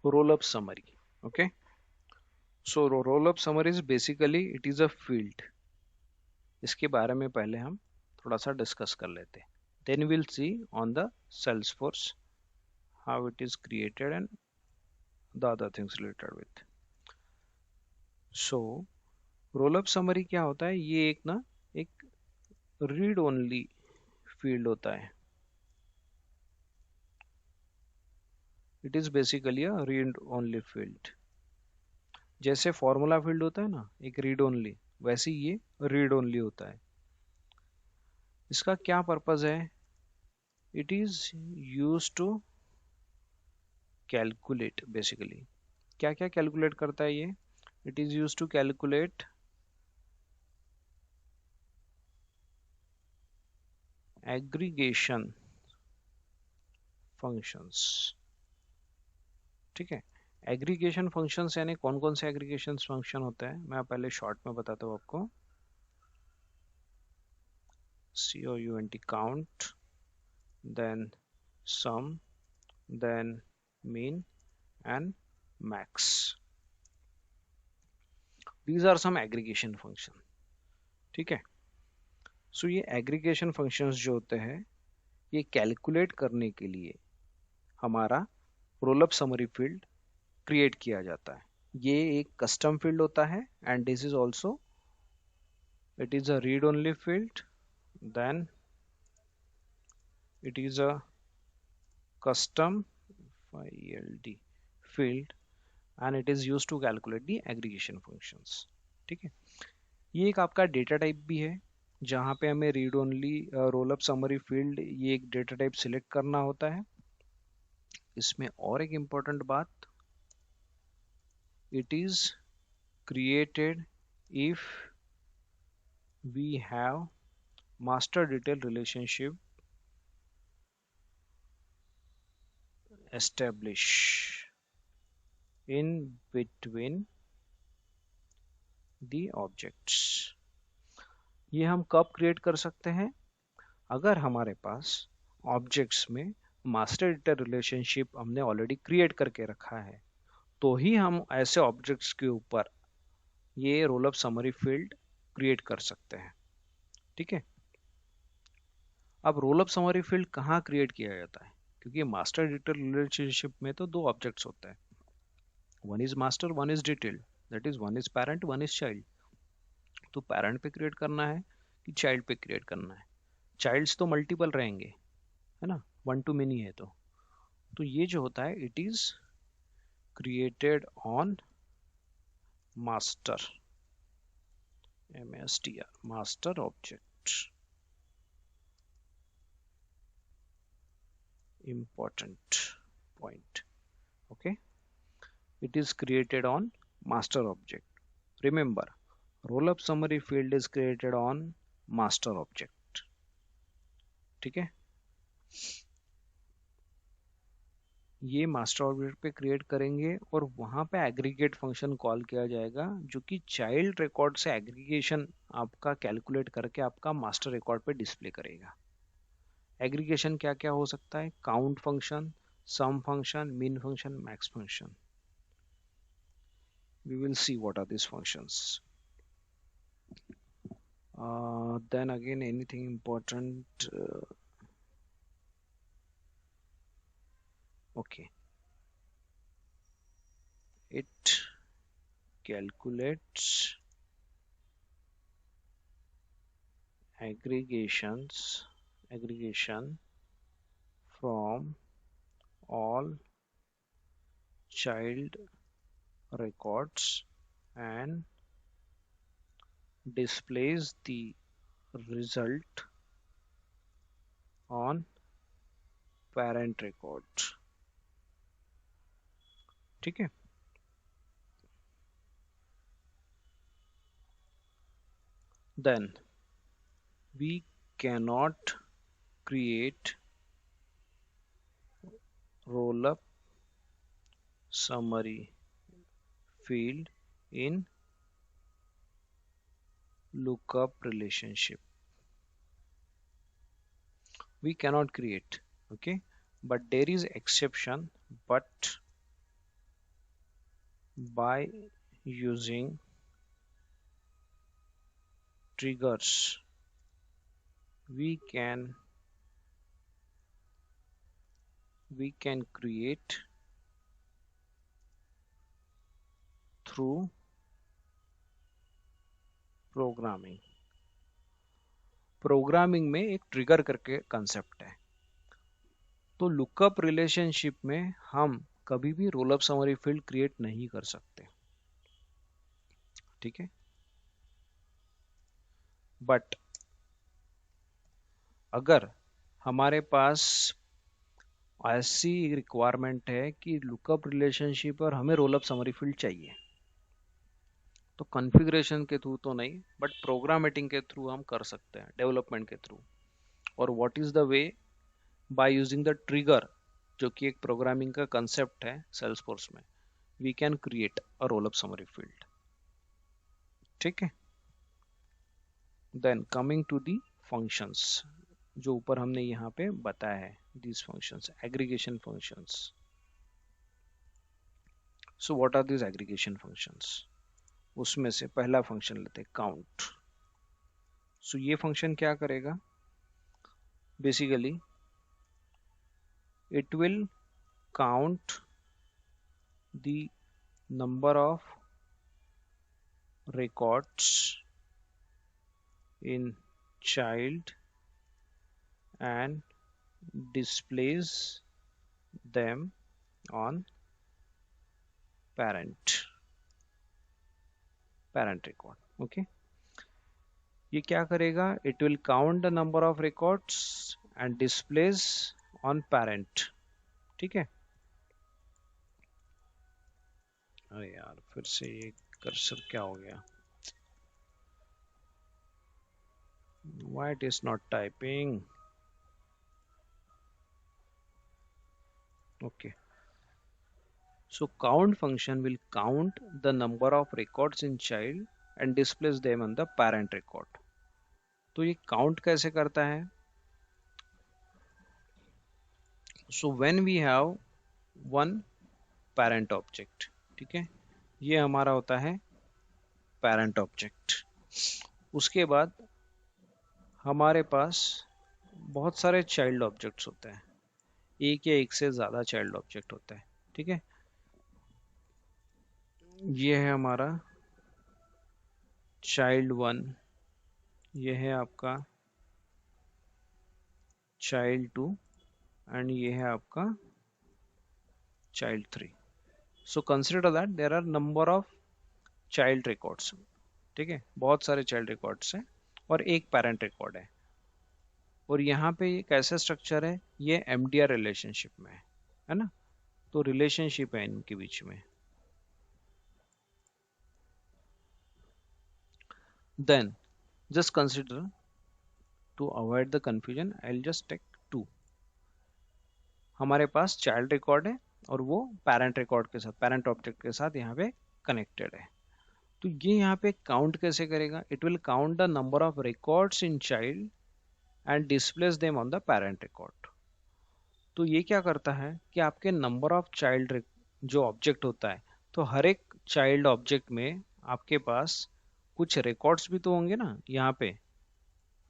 roll up summary. Okay, so roll up summary is basically it is a field. इसके बारे में पहले हम थोड़ा सा डिस्कस कर लेते हैं. Then we'll see on the Salesforce how it is created and the other things related with. So roll up summary क्या होता है? ये एक ना एक रीड ओनली फील्ड होता है. It is basically a read only field. जैसे फॉर्मूला फील्ड होता है ना एक रीड ओनली, वैसे ये रीड ओनली होता है. इसका क्या पर्पस है? It is use to calculate. Basically क्या क्या कैलकुलेट करता है ये? It is use to calculate aggregation functions. ठीक है, एग्रीगेशन फंक्शंस यानी कौन कौन से एग्रीगेशन फंक्शन होते हैं मैं पहले शॉर्ट में बताता हूँ आपको. COUNT count, then sum, then mean and max. These are some aggregation function. ठीक है, सो ये एग्रीगेशन फंक्शंस जो होते हैं ये कैलकुलेट करने के लिए हमारा roll up summary field create किया जाता है. ये एक कस्टम फील्ड होता है and this is also it is a read only field. Then it is a custom field field and it is used to calculate the aggregation functions. ठीक है, ये एक आपका डेटा टाइप भी है जहाँ पे हमें read only role up summary field ये एक डेटा टाइप सिलेक्ट करना होता है. इसमें और एक इम्पोर्टेंट बात, it is created if we have master detail relationship establish in between the objects. ये हम कब क्रिएट कर सकते हैं? अगर हमारे पास ऑब्जेक्ट्स में मास्टर डेटा रिलेशनशिप हमने ऑलरेडी क्रिएट करके रखा है तो ही हम ऐसे ऑब्जेक्ट्स के ऊपर ये roll up summary field create कर सकते हैं. ठीक है, अब रोल अप समरी फील्ड कहाँ क्रिएट किया जाता है? क्योंकि मास्टर डेटा रिलेशनशिप में तो दो ऑब्जेक्ट्स होते हैं, one is master one is detailed. That is one is parent one is child. तो पेरेंट पे क्रिएट करना है कि चाइल्ड पे क्रिएट करना है? चाइल्ड्स तो मल्टीपल रहेंगे, है ना, वन टू मेनी है. तो ये जो होता है it is created on master, MASTR, master object. Important point. Okay, it is created on master object. Remember, roll up summary field is created on master object. ठीक है, ये मास्टर ऑब्जेक्ट पे क्रिएट करेंगे और वहां पे एग्रीगेट फंक्शन कॉल किया जाएगा जो कि चाइल्ड रिकॉर्ड से एग्रीगेशन आपका कैलकुलेट करके आपका मास्टर रिकॉर्ड पे डिस्प्ले करेगा. एग्रीगेशन क्या क्या हो सकता है? Count function, sum function, mean function, max function. We will see what are these functions. Then again anything important? Okay, it calculates aggregation from all child records and displays the result on parent record. ठीक है, then we cannot create roll up summary field in lookup relationship. We cannot create. Okay, but there is exception. But by using triggers we can create through programming. Programming में एक trigger करके concept है। तो lookup relationship में हम कभी भी role up summary field create नहीं कर सकते, ठीक है। बट अगर हमारे पास ऐसी रिक्वायरमेंट है कि लुकअप रिलेशनशिप और हमें रोल अप समरी फील्ड चाहिए, तो कॉन्फ़िगरेशन के थ्रू तो नहीं, बट प्रोग्रामेटिंग के थ्रू हम कर सकते हैं, डेवलपमेंट के थ्रू। और what is the way? By using the trigger, जो कि एक प्रोग्रामिंग का कंसेप्ट है सेल्सफोर्स में, we can create a roll up summary field, ठीक है। Then coming to the functions, जो ऊपर हमने यहाँ पे बताया है, these functions, aggregation functions. So what are these aggregation functions? उसमें से पहला फंक्शन लेते हैं count. So ये फंक्शन क्या करेगा? Basically it will count the number of records in child and displays them on parent record. Okay, ये क्या करेगा? It will count the number of records and displays on parent, ठीक है। अरे यार, फिर से ये कर्सर क्या हो गया? Why it is not typing? Okay, so count function will count the number of records in child and displays them on the parent record. तो ये count कैसे करता है? So when we have one parent object, ठीक है, ये हमारा होता है parent object। उसके बाद हमारे पास बहुत सारे चाइल्ड ऑब्जेक्ट्स होते हैं, एक या एक से ज़्यादा चाइल्ड ऑब्जेक्ट होता है, ठीक है। ये है हमारा चाइल्ड 1, ये है आपका चाइल्ड 2 एंड ये है आपका child 3। So consider that there are number of child records, ठीक है, बहुत सारे चाइल्ड रिकॉर्ड्स हैं और एक पेरेंट रिकॉर्ड है। और यहाँ पे ये कैसा स्ट्रक्चर है? ये एमडीआर रिलेशनशिप में है ना, तो रिलेशनशिप है इनके बीच में। Then just consider, to avoid the confusion, I will just take 2। हमारे पास चाइल्ड रिकॉर्ड है और वो पेरेंट रिकॉर्ड के साथ, पेरेंट ऑब्जेक्ट के साथ यहाँ पे कनेक्टेड है। तो ये यहाँ पे काउंट कैसे करेगा? It will count the number of records in child and displace them on the parent record. तो ये क्या करता है कि आपके नंबर ऑफ चाइल्ड जो ऑब्जेक्ट होता है, तो हर एक चाइल्ड ऑब्जेक्ट में आपके पास कुछ रिकॉर्ड्स भी तो होंगे ना। यहाँ पे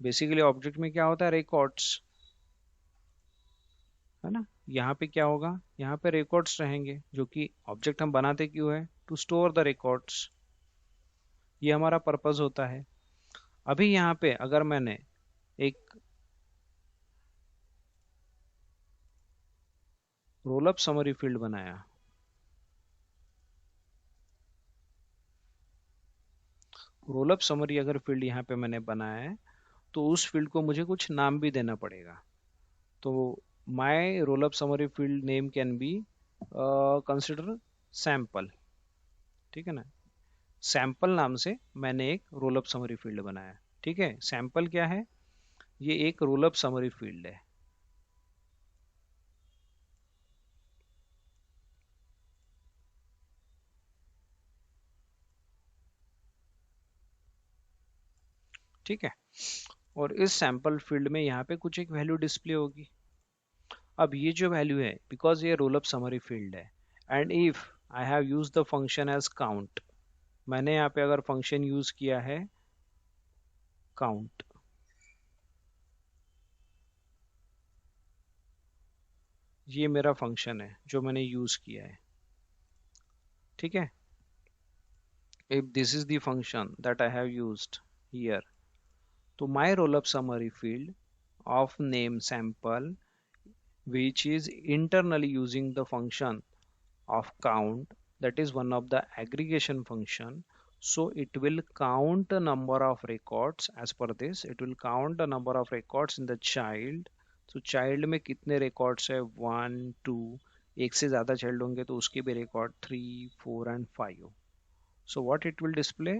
बेसिकली ऑब्जेक्ट में क्या होता है? रिकॉर्ड्स, है ना। यहाँ पे क्या होगा? यहाँ पे रिकॉर्ड्स रहेंगे, जो कि ऑब्जेक्ट हम बनाते क्यों है? टू स्टोर द रिकॉर्ड्स, ये हमारा पर्पस होता है। अभी यहाँ पे अगर मैंने एक रोल अप समरी फील्ड बनाया, रोल अप समरी अगर फील्ड यहाँ पे मैंने बनाया है, तो उस फील्ड को मुझे कुछ नाम भी देना पड़ेगा। तो my roll up summary field name can be consider sample, ठीक है ना। सैंपल नाम से मैंने एक रोल अप समरी फील्ड बनाया, ठीक है। सैंपल क्या है? ये एक रोल अप समरी फील्ड है। ठीक है, और इस सैंपल फील्ड में यहाँ पे कुछ एक वैल्यू डिस्प्ले होगी। अब ये जो वैल्यू है, बिकॉज ये रोल अप समरी फील्ड है, and if I have use the function as count. मैंने यहाँ पे अगर फंक्शन यूज किया है काउंट, ये मेरा फंक्शन है जो मैंने यूज किया है, ठीक है। If this is the function that I have used here, तो my roll up summary field of name sample, which is internally using the function of count, that is one of the aggregation function. So it will count the number of records. As per this, it will count the number of records in the child. So child में कितने records है, 1 2, एक से ज़्यादा child होंगे तो उसके भी record 3 4 and 5. So what it will display,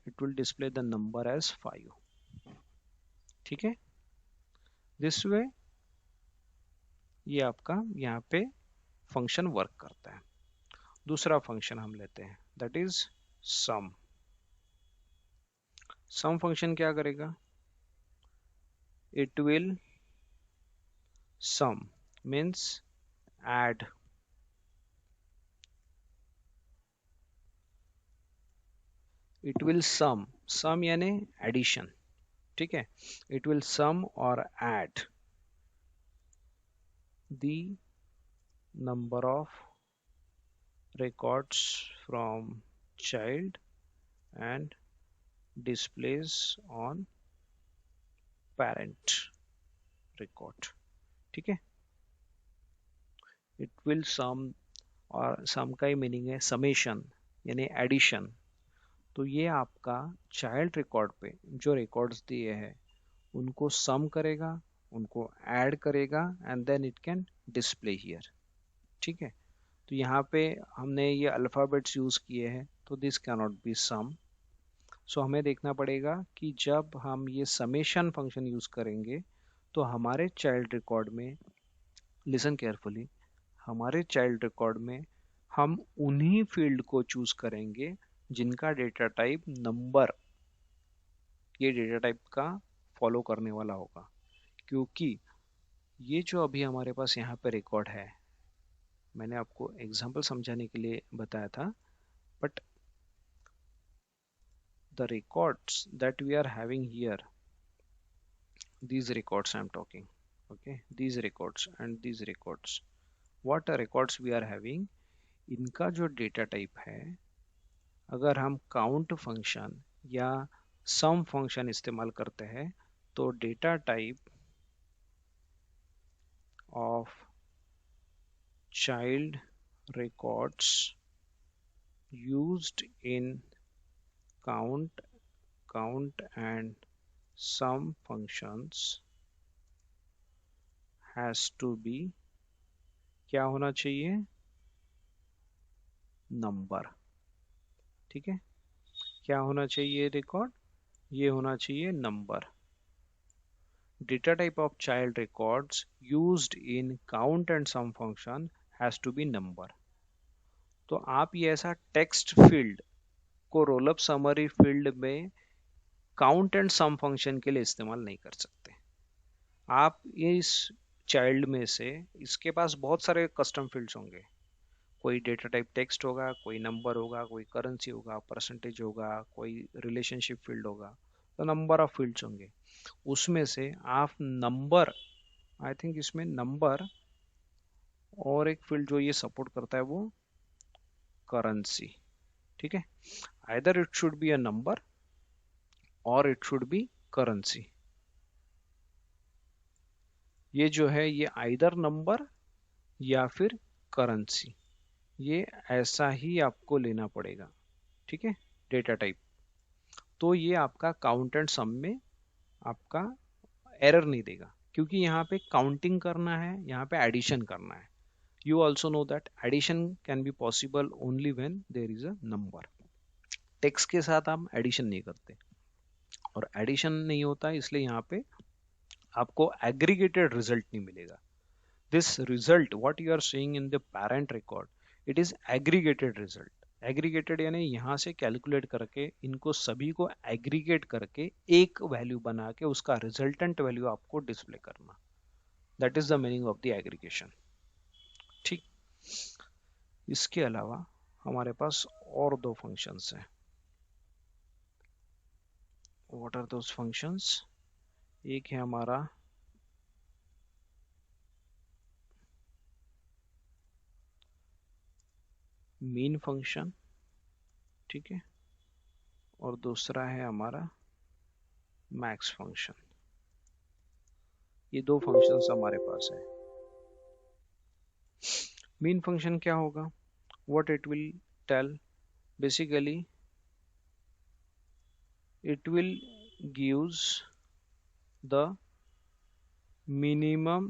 it will display the number as 5, ठीक है। दिस वे ये आपका यहाँ पे फंक्शन वर्क करता है। दूसरा फंक्शन हम लेते हैं, that is sum. Sum function क्या करेगा, it will sum means add, it will sum यानी एडिशन, ठीक है। इट विल सम और add the number of records from child and displays on parent record, ठीक है। इट विल सम, और सम का ही मीनिंग है समेशन यानी एडिशन। तो ये आपका चाइल्ड रिकॉर्ड पे जो रिकॉर्ड्स दिए हैं उनको सम करेगा, उनको ऐड करेगा and then it can display here, ठीक है। तो यहाँ पे हमने ये अल्फ़ाबेट्स यूज़ किए हैं तो this can not be sum. So हमें देखना पड़ेगा कि जब हम ये समेशन फंक्शन यूज़ करेंगे तो हमारे चाइल्ड रिकॉर्ड में, लिसन केयरफुली, हमारे चाइल्ड रिकॉर्ड में हम उन्हीं फील्ड को चूज करेंगे जिनका डेटा टाइप नंबर, ये डेटा टाइप का फॉलो करने वाला होगा। क्योंकि ये जो अभी हमारे पास यहाँ पे रिकॉर्ड है, मैंने आपको एग्जांपल समझाने के लिए बताया था, but the records that we are having here, these records I am talking, okay, these records and these records, what records we are having, इनका जो डेटा टाइप है, अगर हम काउंट फंक्शन या सम फंक्शन इस्तेमाल करते हैं तो data type of child records used in count and sum functions has to be, क्या होना चाहिए, नंबर, ठीक है। क्या होना चाहिए रिकॉर्ड, ये होना चाहिए number. Data type of child records used in count and sum function has to be number. तो आप ये ऐसा टेक्स्ट फील्ड को रोल अप समरी फील्ड में काउंट एंड सम फंक्शन के लिए इस्तेमाल नहीं कर सकते। आप इस चाइल्ड में से, इसके पास बहुत सारे कस्टम फील्ड्स होंगे, कोई डेटा टाइप टेक्स्ट होगा, कोई नंबर होगा, कोई करेंसी होगा, परसेंटेज होगा, कोई रिलेशनशिप फील्ड होगा, तो नंबर ऑफ फील्ड्स होंगे। उसमें से आप नंबर, आई थिंक इसमें नंबर और एक फील्ड जो ये सपोर्ट करता है वो करेंसी, ठीक है। Either it should be a number और इट शुड बी करेंसी। ये जो है ये आइदर नंबर या फिर करेंसी, ये ऐसा ही आपको लेना पड़ेगा, ठीक है, डेटा टाइप। तो ये आपका काउंट एंड सम में आपका एरर नहीं देगा, क्योंकि यहाँ पे काउंटिंग करना है, यहाँ पे एडिशन करना है। You also know that addition can be possible only when there is a number. Text के साथ हम एडिशन नहीं करते, और एडिशन नहीं होता इसलिए यहाँ पे आपको एग्रीगेटेड रिजल्ट नहीं मिलेगा। This result what you are seeing in the parent record, it is aggregated result. Aggregated यानी यहाँ से कैलकुलेट करके इनको सभी को एग्रीगेट करके एक वैल्यू बना के उसका रिजल्टेंट वैल्यू आपको डिस्प्ले करना, that is the meaning of the aggregation, ठीक। इसके अलावा हमारे पास और दो फंक्शंस हैं। What are those functions? एक है हमारा मीन फंक्शन, ठीक है, और दूसरा है हमारा मैक्स फंक्शन। ये दो फंक्शंस हमारे पास है। मीन फंक्शन क्या होगा? What it will tell? Basically it will gives the minimum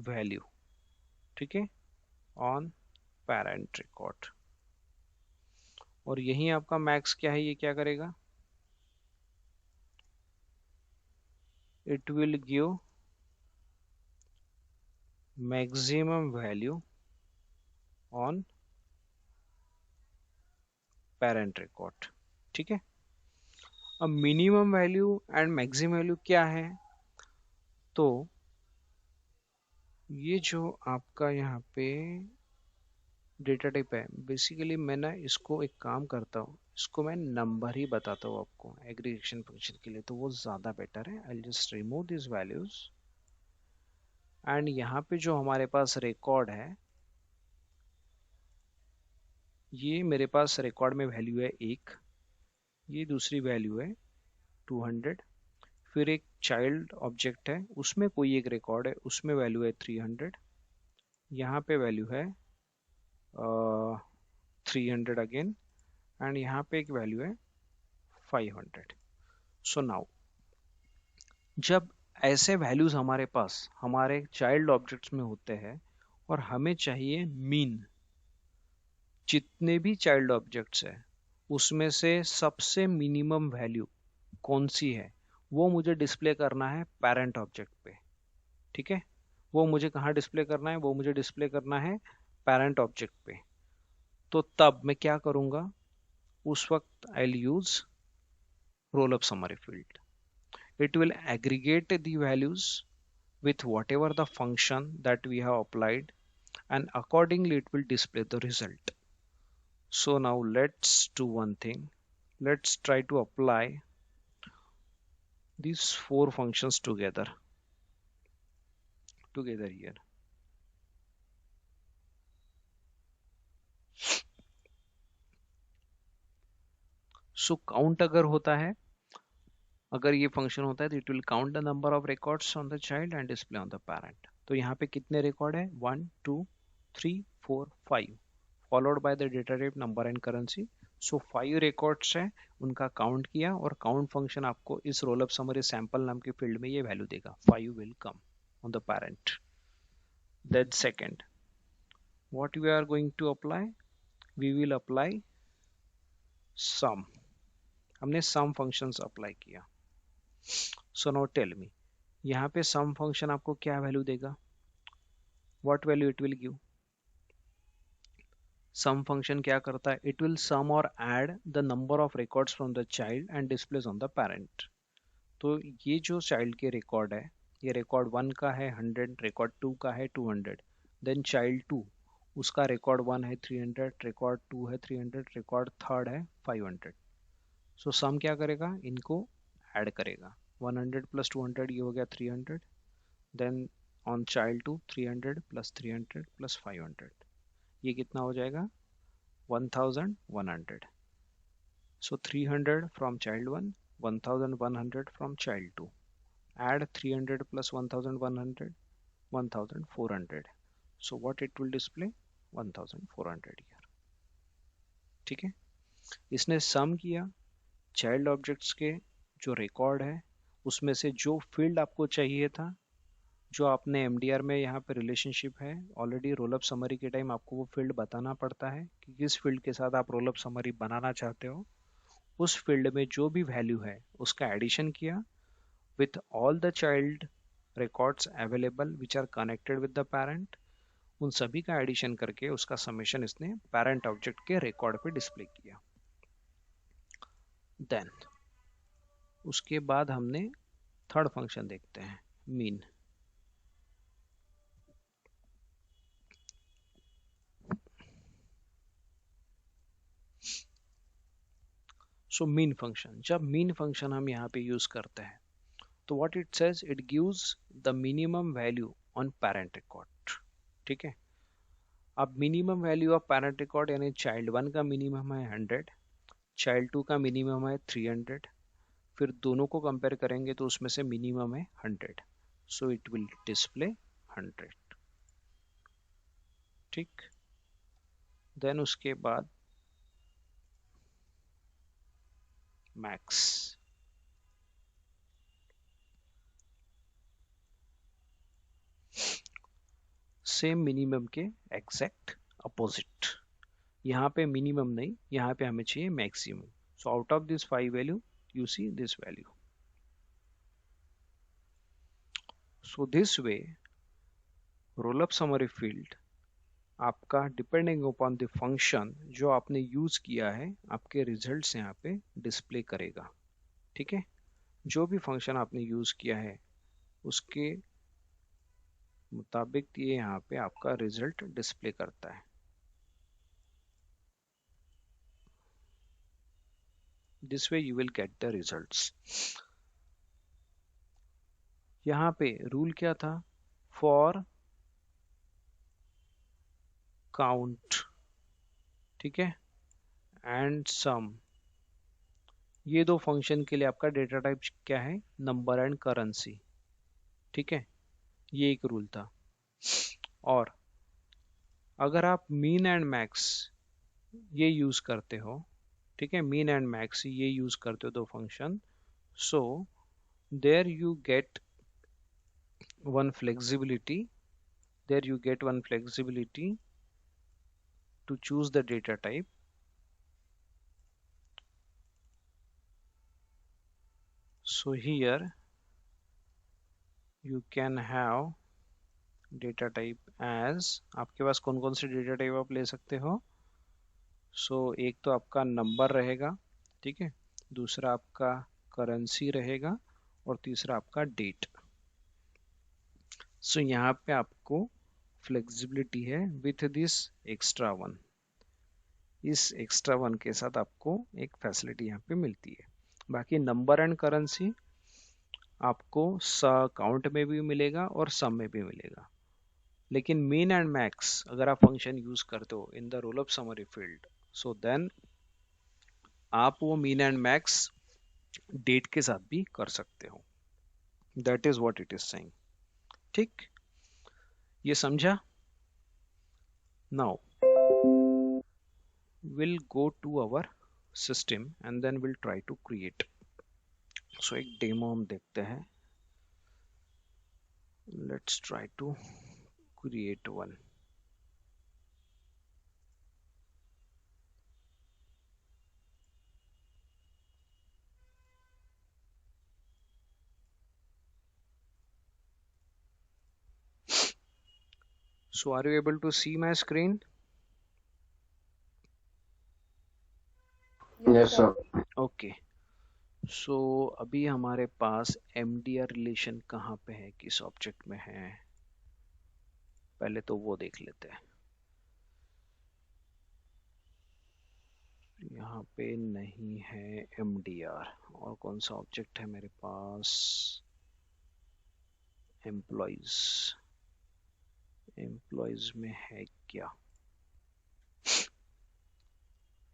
value, ठीक है, on parent record। और यही आपका मैक्स क्या है, ये क्या करेगा? it will give maximum value on parent record, ठीक है। अब minimum value and maximum value क्या है? तो ये जो आपका यहाँ पे डेटा टाइप है, बेसिकली मैं ना इसको एक काम करता हूँ, इसको मैं नंबर ही बताता हूँ आपको एग्रीगेशन फंक्शन के लिए, तो वो ज़्यादा बेटर है। I just remove this values and यहाँ पे जो हमारे पास रिकॉर्ड है, ये मेरे पास रिकॉर्ड में वैल्यू है 1, ये दूसरी वैल्यू है 200, फिर एक चाइल्ड ऑब्जेक्ट है, उसमें कोई एक रिकॉर्ड है, उसमें वैल्यू है 300, यहाँ पे वैल्यू है 300 अगेन, एंड यहाँ पे एक वैल्यू है 500। सो नाउ जब ऐसे वैल्यूज हमारे पास हमारे चाइल्ड ऑब्जेक्ट्स में होते हैं और हमें चाहिए मीन, जितने भी चाइल्ड ऑब्जेक्ट्स है उसमें से सबसे मिनिमम वैल्यू कौन सी है, वो मुझे डिस्प्ले करना है पेरेंट ऑब्जेक्ट पे, ठीक है। वो मुझे कहाँ डिस्प्ले करना है? वो मुझे डिस्प्ले करना है पेरेंट ऑब्जेक्ट पे। तो तब मैं क्या करूंगा? उस वक्त I will use role up summary field. It will aggregate the values with whatever the function that we have applied, and accordingly it will display the result. So now let's do one thing. Let's try to apply these four functions together here. So count अगर होता है, अगर ये function होता है तो it will count the number of records on the child and display on the parent. तो यहाँ पे कितने रिकॉर्ड है? 1 2 3 4 5 followed by the data type number and currency. So 5 records है, उनका काउंट किया, और काउंट फंक्शन आपको इस रोल अप समरी सैंपल नाम के फील्ड में ये वैल्यू देगा, 5 will come on the parent. Then second, what we are going to apply? We will apply sum। हमने sum functions अप्लाई किया। So now tell me, यहाँ पे sum function आपको क्या वैल्यू देगा? What value it will give? Sum function क्या करता है? It will sum or add the number of records from the child and displays on the parent। तो ये जो child के record है, ये record 1 का है 100, record 2 का है 200, then child 2 उसका record 1 है 300, record 2 है 300, record 3rd है 500। so sum क्या करेगा? इनको add करेगा। 100 plus 200 ये हो गया 300, then on child 2 300 plus 300 plus 500, ये कितना हो जाएगा? 1100। So 300 from child 1, 1100 from child 2. Add 300 plus 1100, 1400। So what it will display? 1400 here, ठीक है। इसने सम किया चाइल्ड ऑब्जेक्ट्स के जो रिकॉर्ड है उसमें से जो फील्ड आपको चाहिए था, जो आपने एमडीआर में यहाँ पे रिलेशनशिप है ऑलरेडी रोल अप समरी के टाइम आपको वो फील्ड बताना पड़ता है कि किस फील्ड के साथ आप रोल अप समरी बनाना चाहते हो। उस फील्ड में जो भी वैल्यू है उसका एडिशन किया with all the child records available which are connected with the parent, उन सभी का एडिशन करके उसका समेशन इसने पेरेंट ऑब्जेक्ट के रिकॉर्ड पे डिस्प्ले किया। देन उसके बाद हमने थर्ड फंक्शन देखते हैं, मीन। सो मीन फंक्शन, जब मीन फंक्शन हम यहाँ पे यूज करते हैं तो what it says, it gives the minimum value on parent record. ठीक है, अब minimum value of parent record यानी चाइल्ड 1 का मिनिमम है 100, चाइल्ड 2 का मिनिमम है 300, फिर दोनों को कंपेयर करेंगे तो उसमें से मिनिमम है 100, सो इट विल डिस्प्ले 100। ठीक, देन उसके बाद मैक्स, सेम मिनिमम के एग्जैक्ट अपोजिट, यहाँ पे मिनिमम नहीं, यहाँ पे हमें चाहिए maximum. So out of this 5 value you see this value. So this way roll up summary field आपका डिपेंडिंग अपॉन द फंक्शन जो आपने यूज किया है आपके रिजल्ट्स यहाँ पे डिस्प्ले करेगा। ठीक है, जो भी फंक्शन आपने यूज किया है उसके मुताबिक ये यहाँ पे आपका रिजल्ट डिस्प्ले करता है। This way you will get the results. यहाँ पे रूल क्या था, फॉर काउंट, ठीक है, एंड सम, ये दो फंक्शन के लिए आपका डेटा टाइप क्या है, नंबर एंड करेंसी। ठीक है, ये एक रूल था। और अगर आप मीन एंड मैक्स ये यूज करते हो, ठीक है, मीन एंड मैक्स ये यूज करते हो दो function, so there you get one flexibility, there you get one flexibility to choose the data type. So here you can have data type as, आपके पास कौन कौन से डेटा टाइप आप ले सकते हो। सो एक तो आपका नंबर रहेगा, ठीक है, दूसरा आपका करेंसी रहेगा और तीसरा आपका डेट। सो यहाँ पे आपको फ्लेक्सिबिलिटी है विथ दिस एक्स्ट्रा वन, इस एक्स्ट्रा वन के साथ आपको एक फैसिलिटी यहाँ पे मिलती है। बाकी नंबर एंड करेंसी आपको काउंट में भी मिलेगा और सम में भी मिलेगा। लेकिन मीन एंड मैक्स अगर आप फंक्शन यूज करते हो in the roll up summary field, so then आप वो मीन एंड मैक्स डेट के साथ भी कर सकते हो। That is what it is saying. ठीक, ये समझा। Now will go to our system and then will try to create. So एक डेमो हम देखते हैं। Let's try to create one. So are you able to see my screen? Yes, sir. Okay. So अभी हमारे पास MDR relation कहाँ पे है, किस ऑब्जेक्ट में है, पहले तो वो देख लेते हैं। यहाँ पे नहीं है MDR, और कौन सा ऑब्जेक्ट है मेरे पास, एम्प्लॉइज। एम्प्लॉइज में है क्या,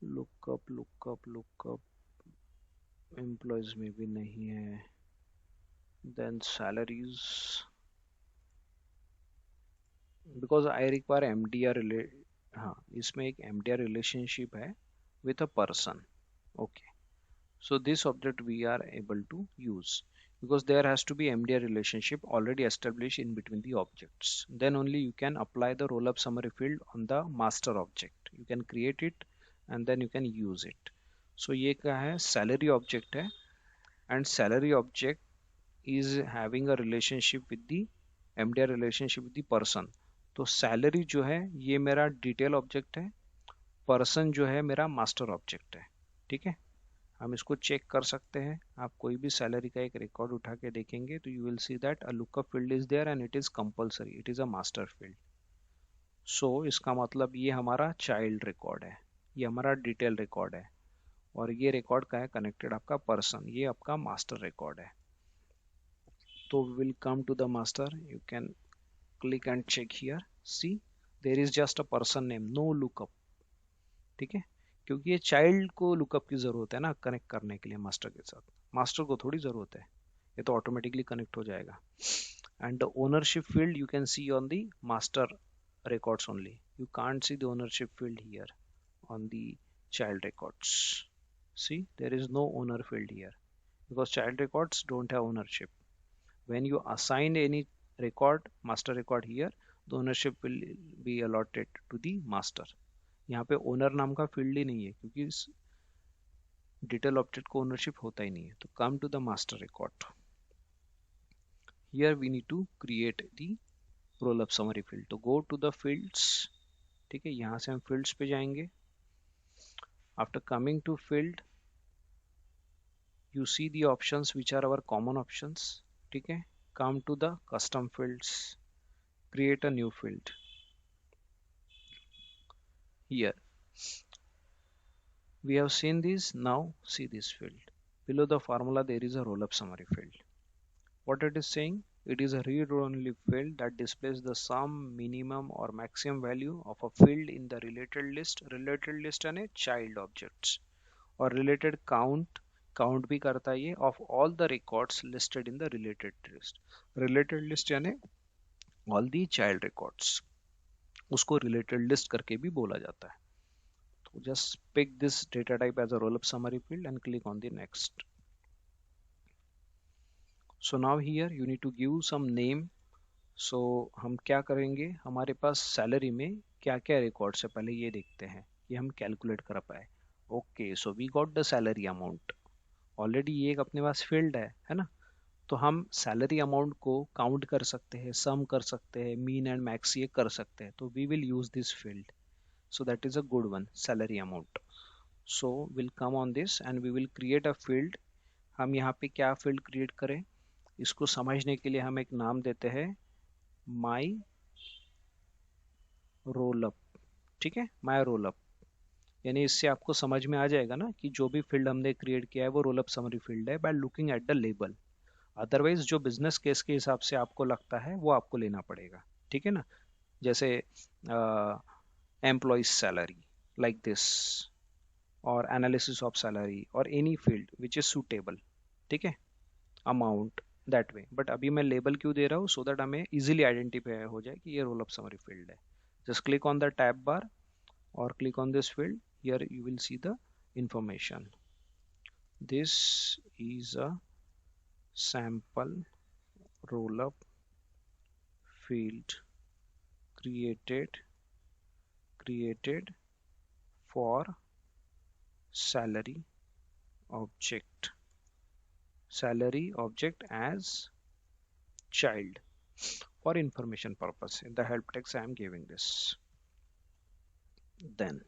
लुकअप लुकअप लुकअप, एम्प्लॉइज में भी नहीं है। Then salaries, because I require MDR हाँ, इसमें एक MDR रिलेशनशिप है with a person. Okay, so this object we are able to use because there has to be MDR relationship already established in between the objects. Then only you can apply the roll up summary field on the master object. You can create it and then you can use it. So ये क्या है, salary object है, and salary object is having a relationship with the MDR relationship with the person. तो salary जो है ये मेरा detail object है, पर्सन जो है मेरा मास्टर ऑब्जेक्ट है। ठीक है, हम इसको चेक कर सकते हैं। आप कोई भी सैलरी का एक रिकॉर्ड उठा के देखेंगे तो you will see that a lookup field is there and it is compulsory, it is a master field. So इसका मतलब ये हमारा चाइल्ड रिकॉर्ड है, ये हमारा डिटेल रिकॉर्ड है, और ये रिकॉर्ड का है कनेक्टेड आपका पर्सन, ये आपका मास्टर रिकॉर्ड है। तो will come to the master, you can click and check here, see there is just a person name, no lookup. ठीक है, क्योंकि ये चाइल्ड को लुकअप की जरूरत है ना कनेक्ट करने के लिए मास्टर के साथ, मास्टर को थोड़ी जरूरत है, ये तो ऑटोमेटिकली कनेक्ट हो जाएगा। And the ownership field you can see on the master records only, you can't see the ownership field here on the child records. See, there is no owner field here because child records don't have ownership. When you assign any record, master record here, the ownership will be allotted to the master. यहाँ पे owner नाम का field ही नहीं है क्योंकि इस detail object को ownership होता ही नहीं है। तो come to the master record, here we need to create the roll up summary field. तो गो टू द फील्ड्स, ठीक है, यहाँ से हम फील्ड्स पे जाएंगे। After coming to field you see the options which are our common options, ठीक है। come to the custom fields, create a new field here, we have seen this, now see this field below the formula, there is a roll up summary field. What it is saying, it is a read only field that displays the sum, minimum or maximum value of a field in the related list and a child objects, और related count भी करता है ये of all the records listed in the related list यानी all the child records, उसको related list करके भी बोला जाता है। तो just pick this data type as a roll up summary field and click on the next. So now here you need to give some name. So हम क्या करेंगे, हमारे पास सैलरी में क्या क्या रिकॉर्ड्स है पहले ये देखते हैं, ये हम कैलकुलेट कर पाए। Okay, so we got the salary amount, already ये एक अपने पास फील्ड है ना। तो हम सैलरी अमाउंट को काउंट कर सकते हैं, सम कर सकते हैं, मीन एंड मैक्स ये कर सकते हैं। तो we will use this field, so that is a good one, salary amount. So will come on this and we will create a field. हम यहाँ पे क्या फील्ड क्रिएट करें, इसको समझने के लिए हम एक नाम देते हैं माई रोल अप, ठीक है, माई रोल अप। यानी इससे आपको समझ में आ जाएगा ना कि जो भी फील्ड हमने क्रिएट किया है वो रोल अप समरी फील्ड है by looking at the label. Otherwise जो बिजनेस केस के हिसाब से आपको लगता है वो आपको लेना पड़ेगा, ठीक है ना। जैसे एम्प्लॉइज सैलरी लाइक दिस, और एनालिसिस ऑफ सैलरी और any field which is suitable, ठीक है, अमाउंट दैट वे। बट अभी मैं लेबल क्यों दे रहा हूँ, सो दैट हमें इजीली आइडेंटिफाई हो जाए कि ये रोल अप समरी फील्ड है। Just click on the tab bar और click on this field, here you will see the information. This is a sample roll up field created for salary object as child for information purpose. In the help text I am giving this. Then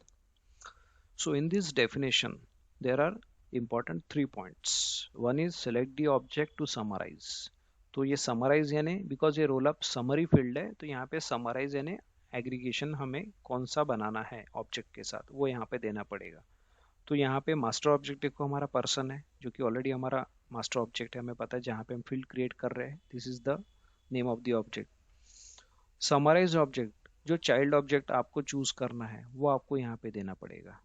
so in this definition there are important 3 points. One is select the object to summarize. तो ये summarise यानी because ये roll up summary field है, तो यहाँ पे summarise यानी aggregation हमें कौन सा बनाना है ऑब्जेक्ट के साथ वो यहाँ पे देना पड़ेगा। तो यहाँ पे मास्टर ऑब्जेक्ट देखो हमारा पर्सन है जो कि ऑलरेडी हमारा मास्टर ऑब्जेक्ट है, हमें पता है जहाँ पे हम फील्ड क्रिएट कर रहे हैं this is the name of the object. Summarize object जो चाइल्ड ऑब्जेक्ट आपको चूज करना है वो आपको यहाँ पे देना पड़ेगा।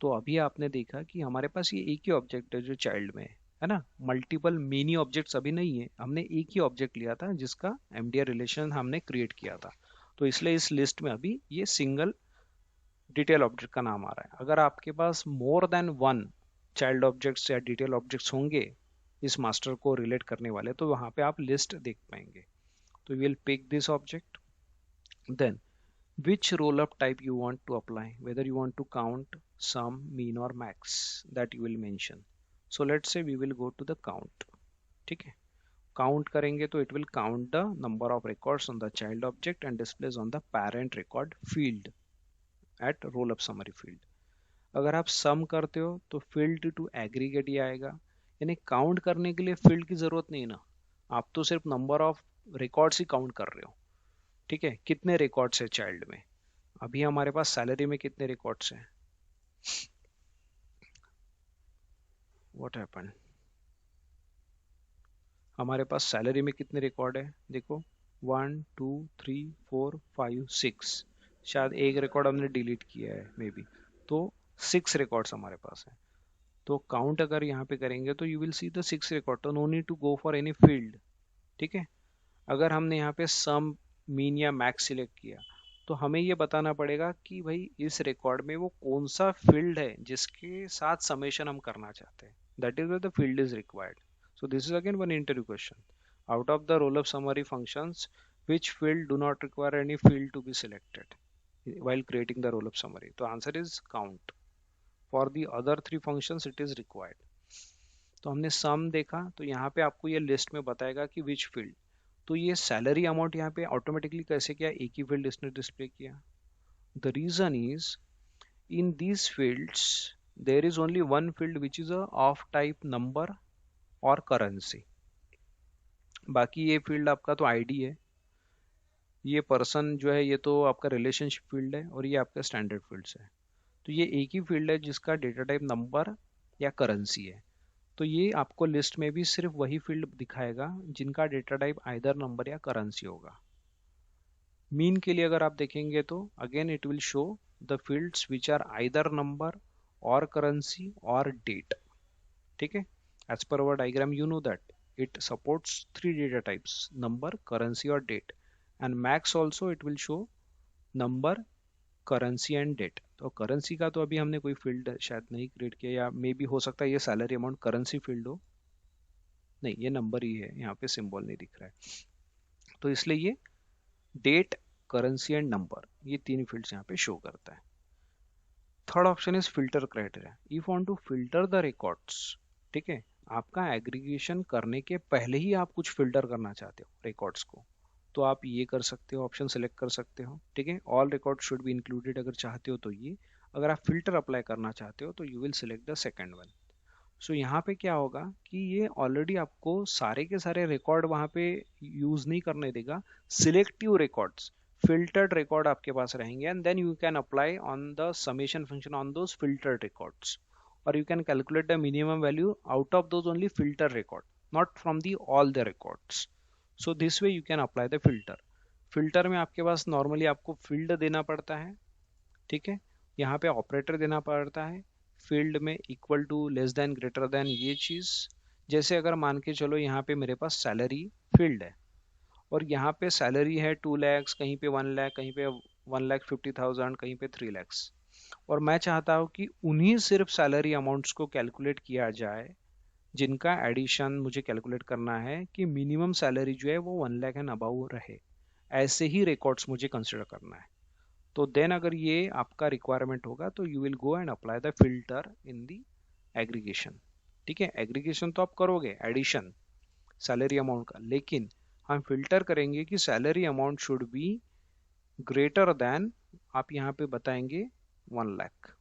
तो अभी आपने देखा कि हमारे पास ये एक ही ऑब्जेक्ट है जो चाइल्ड में है ना, मल्टीपल मेनी ऑब्जेक्ट्स अभी नहीं है, हमने एक ही ऑब्जेक्ट लिया था जिसका एमडीआर रिलेशन हमने क्रिएट किया था। तो इसलिए इस लिस्ट में अभी ये सिंगल डिटेल ऑब्जेक्ट का नाम आ रहा है। अगर आपके पास more than one child objects या डिटेल ऑब्जेक्ट्स होंगे इस मास्टर को रिलेट करने वाले, तो वहां पे आप लिस्ट देख पाएंगे। तो will pick this object, then which roll up type you want to apply, whether you want to count, sum, mean or max, that you will mention. So let's say we will go to the count, ठीक है। Count करेंगे तो it will count the number of records on the child object and displays on the parent record field at roll up summary field. अगर आप सम करते हो तो field to aggregate ही आएगा, यानी काउंट करने के लिए फील्ड की जरूरत नहीं ना, आप तो सिर्फ number of records he count कर रहे हो, ठीक है। कितने रिकॉर्ड्स है चाइल्ड में, अभी हमारे पास सैलरी में कितने रिकॉर्ड्स हैं, व्हाट हैपन, हमारे पास सैलरी में कितने रिकॉर्ड है देखो, 1 2 3 4 5 6, शायद एक रिकॉर्ड हमने डिलीट किया है मे बी, तो 6 रिकॉर्ड्स हमारे पास है। तो काउंट अगर यहाँ पे करेंगे तो you will see the 6 record, तो no need to go for any field. ठीक है, अगर हमने यहाँ पे सम, मीन या मैक्स सिलेक्ट किया तो हमें ये बताना पड़ेगा कि भाई इस रिकॉर्ड में वो कौन सा फील्ड है जिसके साथ समेशन हम करना चाहते हैं, that is where the field is required. So this is again one interview question. Out of the roll-up summary functions, which field do not require any field to be selected while creating the roll-up summary? तो answer is count. For the other 3 functions, it is required. तो हमने sum देखा, तो यहाँ पे आपको ये list में बताएगा कि which field. तो ये सैलरी अमाउंट यहाँ पे ऑटोमेटिकली कैसे किया, एक ही फील्ड इसने डिस्प्ले किया। The reason is in these fields there is only one field which is a of type number और करेंसी। बाकी ये फील्ड आपका तो आईडी है, ये पर्सन जो है ये तो आपका रिलेशनशिप फील्ड है, और ये आपका स्टैंडर्ड फील्ड्स है। तो ये एक ही फील्ड है जिसका डेटा टाइप नंबर या करेंसी है। तो ये आपको लिस्ट में भी सिर्फ वही फील्ड दिखाएगा जिनका डेटा टाइप आइदर नंबर या करेंसी होगा। मीन के लिए अगर आप देखेंगे तो again it will show the fields which are either number और करेंसी और डेट। ठीक है, as per our diagram you know that it supports 3 data types, number, currency or date, and max also it will show number, currency and date। तो currency का तो अभी हमने कोई फील्ड शायद नहीं क्रिएट किया, या मे बी हो सकता है ये सैलरी अमाउंट करेंसी फील्ड हो, नहीं ये नंबर ही है, यहाँ पे सिंबल नहीं दिख रहा है, तो इसलिए ये डेट, करेंसी एंड नंबर, ये 3 फील्ड्स यहाँ पे शो करता है। Third option is filter criteria, if want to filter the records. ठीक है, आपका एग्रीगेशन करने के पहले ही आप कुछ फिल्टर करना चाहते हो रिकॉर्ड्स को, तो आप ये कर सकते हो, ऑप्शन सेलेक्ट कर सकते हो। ठीक है, all record should be included अगर चाहते हो तो ये, अगर आप फिल्टर अप्लाई करना चाहते हो तो you will select the second one. So यहाँ पे क्या होगा कि ये ऑलरेडी आपको सारे के सारे रिकॉर्ड वहाँ पे यूज नहीं करने देगा, सिलेक्टिव रिकॉर्ड्स, filtered record आपके पास रहेंगे, and then you can apply on the summation function on those filtered records, or you can calculate the minimum value out of those only filter record, not from the all the records. So this way you can apply the filter. filter में आपके पास normally आपको field देना पड़ता है। ठीक है, यहाँ पे ऑपरेटर देना पड़ता है, फील्ड में equal to, less than, greater than, ये चीज। जैसे अगर मान के चलो यहाँ पे मेरे पास सैलरी फील्ड है, और यहाँ पे सैलरी है 2 lakhs, कहीं पे 1 lakh, कहीं पे 1,50,000, कहीं पे 3 lakhs, और मैं चाहता हूँ कि उन्हीं सिर्फ सैलरी अमाउंट्स को कैलकुलेट किया जाए जिनका एडिशन मुझे कैलकुलेट करना है कि मिनिमम सैलरी जो है वो 1 lakh एंड अबव रहे, ऐसे ही रिकॉर्ड्स मुझे कंसिडर करना है। तो देन अगर ये आपका रिक्वायरमेंट होगा तो you will go and apply the filter in the aggregation. ठीक है, एग्रीगेशन तो आप करोगे एडिशन सैलरी अमाउंट का, लेकिन हम फिल्टर करेंगे कि salary amount should be greater than, आप यहाँ पे बताएंगे 1 lakh।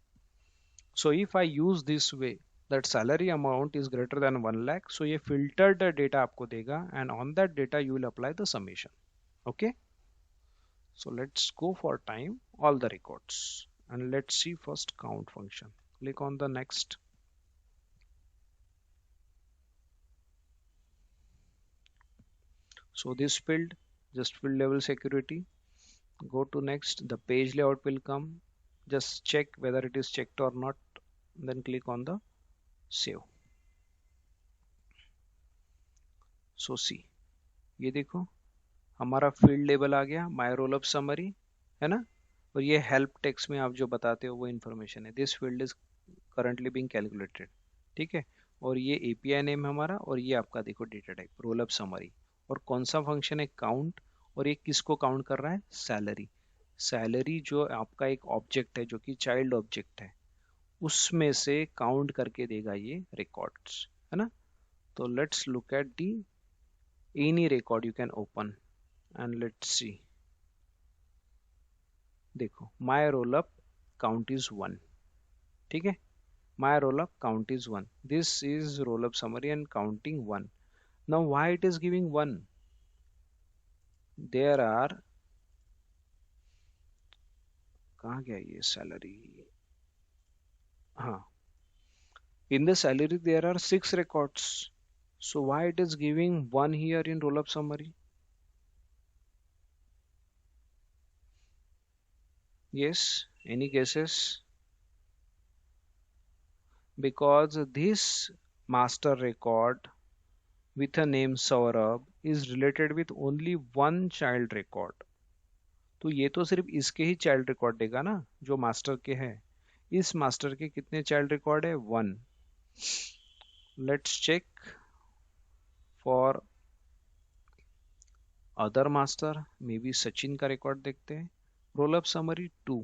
So if I use this way that salary amount is greater than 1 lakh, सो ये फिल्टर्ड डेटा आपको देगा, and on that data you will apply the summation. Okay, so let's go for time all the records, and let's see first count function। Click on the next, so this field, just field level security, go to next, the page layout will come, just check whether it is checked or not, then click on the save। so see, ये देखो हमारा field label आ गया, my roll up summary है ना, और ये help text में आप जो बताते हो वो इन्फॉर्मेशन है, this field is currently being calculated. ठीक है, और ये एपीआई नेम हमारा, और ये आपका देखो data type role up summary, और कौन सा फंक्शन है काउंट, और ये किसको काउंट कर रहा है, सैलरी। सैलरी जो आपका एक ऑब्जेक्ट है जो कि चाइल्ड ऑब्जेक्ट है, उसमें से काउंट करके देगा ये रिकॉर्ड्स, है ना। तो let's look at the any record you can open and let's see. देखो my roll up count is 1। ठीक है, my roll up count is 1, this is roll up summary and counting 1। Now why it is giving 1, there are, कहाँ गया ये salary, हाँ, In the salary, there are 6 records. So why it is giving one here in roll-up summary? Yes, any guesses? Because this master record with a name Saurabh is related with only one child record. तो ये तो सिर्फ इसके ही child record देगा ना, जो master के है। इस मास्टर के कितने चाइल्ड रिकॉर्ड है? 1। Let's check for other master, maybe Sachin का रिकॉर्ड देखते हैं। Roll up summary 2,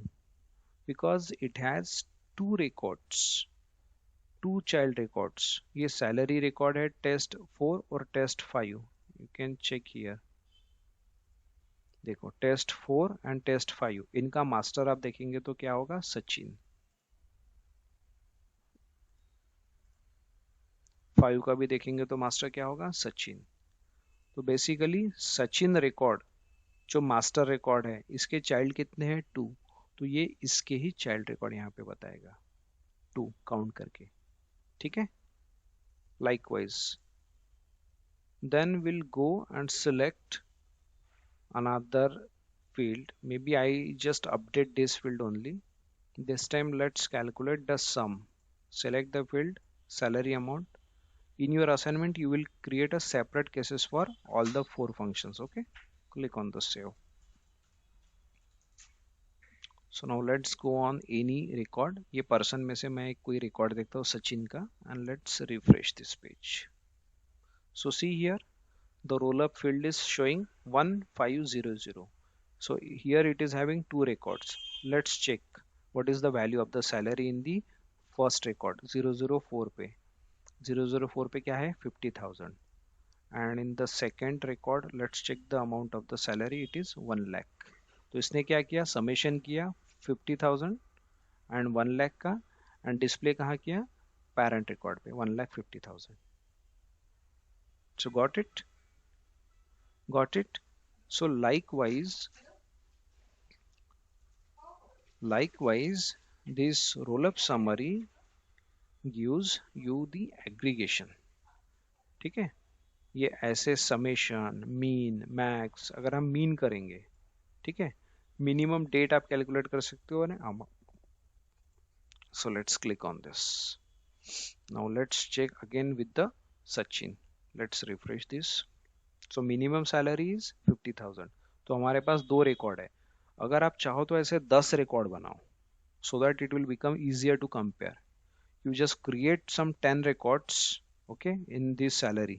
because it has 2 records, 2 child records. ये सैलरी रिकॉर्ड है टेस्ट 4 और test 5। You can check here, देखो टेस्ट 4 एंड टेस्ट 5, इनका मास्टर आप देखेंगे तो क्या होगा? सचिन। 5 का भी देखेंगे तो मास्टर क्या होगा? सचिन। तो बेसिकली सचिन रिकॉर्ड जो मास्टर रिकॉर्ड है, इसके चाइल्ड कितने हैं? 2। तो ये इसके ही चाइल्ड रिकॉर्ड यहाँ पे बताएगा, 2 काउंट करके। ठीक है, likewise then will go and select another field. Maybe I just update this field only. This time let's calculate the sum. Select the field salary amount. In your assignment you will create a separate cases for all the 4 functions. Okay, click on the save. So now let's go on any record. ये person में से मैं कोई record देखता हूँ सचिन का, and let's refresh this page. So see here, the roll up field is showing 1500. So here it is having 2 records. Let's check what is the value of the salary in the first record 004 पे। 004 पे क्या है? 50,000। and in the second record let's check the amount of the salary, it is 1 lakh। तो इसने क्या किया? Summation किया 50,000 and 1 lakh का, एंड डिस्प्ले कहाँ किया? पेरेंट रिकॉर्ड पे 1,50,000। so got it so likewise this roll up summary gives you the aggregation। ठीक है, ये ऐसे समेशन, मीन, मैक्स, अगर हम मीन करेंगे, ठीक है, मिनिमम डेट आप कैलकुलेट कर सकते हो ना। So let's click on this. Now let's check again with the Sachin. Let's refresh this. So minimum salary is 50,000। तो हमारे पास 2 रिकॉर्ड है। अगर आप चाहो तो ऐसे 10 रिकॉर्ड बनाओ, so that it will become easier to compare. You just create some 10 records, okay, in this salary।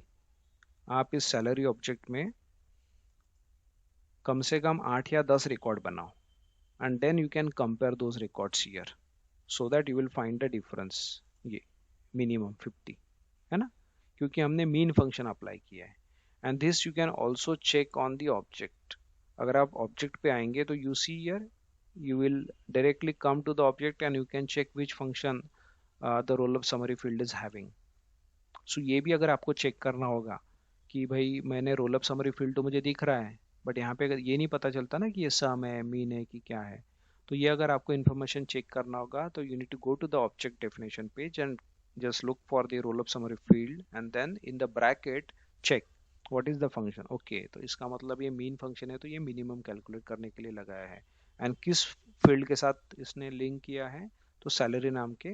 आप इस salary object में कम से कम 8 या 10 रिकॉर्ड बनाओ, and then you can compare those records here, so that you will find the difference। ये minimum 50 है ना, क्योंकि हमने मीन फंक्शन अप्लाई किया है। And this you can also check on the object. अगर आप ऑब्जेक्ट पे आएंगे तो you see here, you will directly come to the object and you can check which function the roll up summary field is having। so ये भी अगर आपको check करना होगा कि भाई मैंने रोल अप समरी फील्ड तो मुझे दिख रहा है, बट यहाँ पे अगर ये नहीं पता चलता ना कि ये सम है, मीन है कि क्या है, तो ये अगर आपको इन्फॉर्मेशन चेक करना होगा तो you need to go to the object definition page and just look for the roll up summary field and then in the bracket check what is the function। okay, तो इसका मतलब ये mean function है, तो ये minimum calculate करने के लिए लगाया है। एंड किस फील्ड के साथ इसने लिंक किया है? तो सैलरी नाम के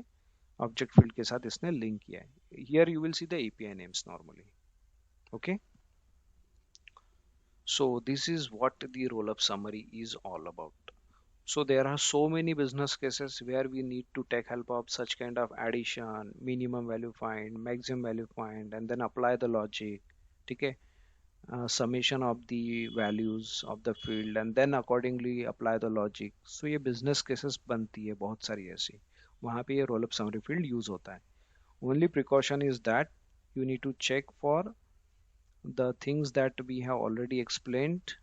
ऑब्जेक्ट फील्ड के साथ इसने लिंक किया है। Here you will see the API names normally. okay, so this is what the roll up summary is all about। so there are so many business cases where we need to take help of such kind of addition, minimum value find, maximum value find, and then apply the logic। ठीक है, summation of the values of the field and then accordingly apply the logic। so ये business cases बनती है बहुत सारी ऐसी, वहाँ पे ये roll up summary field use होता है। only precaution is that you need to check for the things that we have already explained,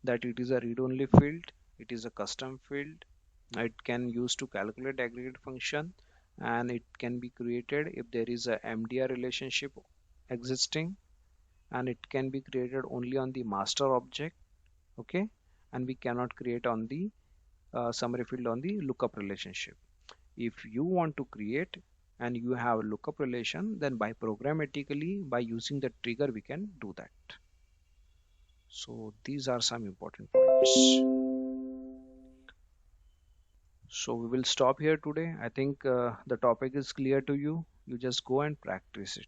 that it is a read-only field, it is a custom field, it can use to calculate aggregate function, and it can be created if there is a MDR relationship existing, and it can be created only on the master object, okay, and we cannot create on the summary field on the lookup relationship। if you want to create, and you have lookup relation, then by programmatically by using the trigger we can do that. So these are some important points. So we will stop here today. I think the topic is clear to you. You just go and practice it.